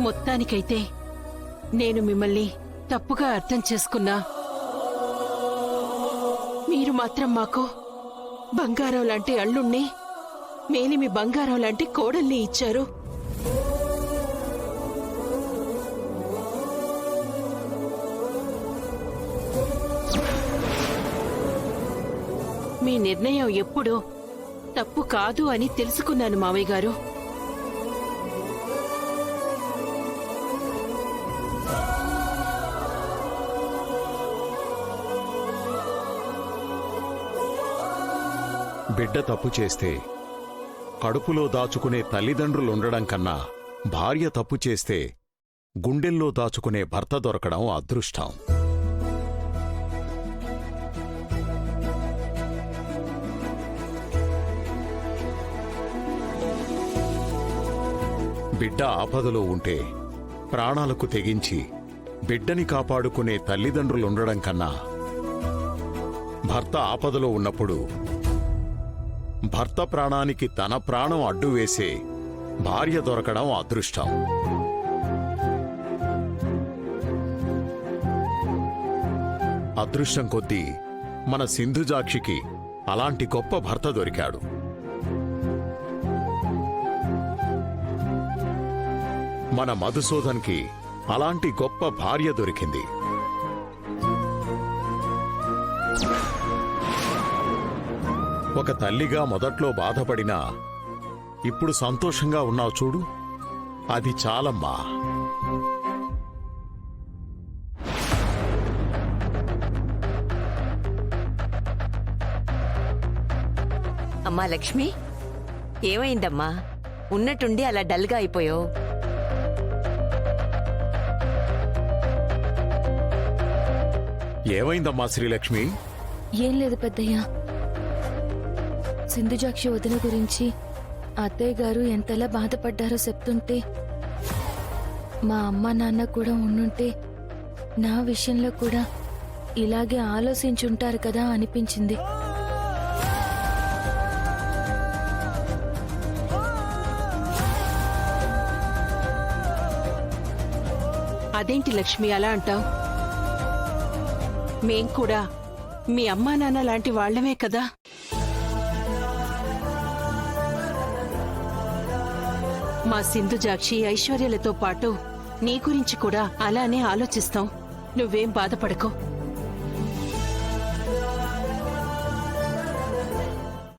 మొత్తానికైతే నేను మిమ్మల్ని తప్పుగా అర్థం చేసుకున్నా. మీరు మాత్రం మాకు బంగారం లాంటి అల్లుణ్ణి, మేలిమి బంగారం లాంటి కోడల్ని ఇచ్చారు. మీ నిర్ణయం ఎప్పుడూ తప్పు కాదు అని తెలుసుకున్నాను మావయ్య గారు. బిడ్డ తప్పు చేస్తే కడుపులో దాచుకునే తల్లిదండ్రులుండడం కన్నా భార్య తప్పు చేస్తే గుండెల్లో దాచుకునే భర్త దొరకడం అదృష్టం. బిడ్డ ఆపదలో ఉంటే ప్రాణాలకు తెగించి బిడ్డని కాపాడుకునే తల్లిదండ్రులుండడం కన్నా భర్త ఆపదలో ఉన్నప్పుడు భర్త ప్రాణానికి తన ప్రాణం అడ్డు వేసే భార్య దొరకడం అదృష్టం. అదృష్టం కొద్దీ మన సింధుజాక్షికి అలాంటి గొప్ప భర్త దొరికాడు. మన మధుసూదన్కి అలాంటి గొప్ప భార్య దొరికింది. ఒక తల్లిగా మొదట్లో బాధపడినా ఇప్పుడు సంతోషంగా ఉన్నావు చూడు, అది చాలమ్మా. అమ్మా లక్ష్మి, ఏమైందమ్మా? ఉన్నట్టుండి అలా డల్గా అయిపోయావు. ఏమైందమ్మా శ్రీలక్ష్మి? ఏం లేదు పెద్దయ్య. సింధుజాక్షి వదిన గురించి అత్తయ్య గారు ఎంతలా బాధపడ్డారో చెప్తుంటే, మా అమ్మ నాన్న కూడా ఉండుంటే నా విషయంలో కూడా ఇలాగే ఆలోచించుంటారు కదా అనిపించింది. అదేంటి లక్ష్మి అలా అంటావు? మేం కూడా మీ అమ్మా నాన్న లాంటి వాళ్లమే కదా. మా సింధుజాక్షి ఐశ్వర్యలతో పాటు నీ గురించి కూడా అలానే ఆలోచిస్తాం. నువ్వేం బాధపడకు.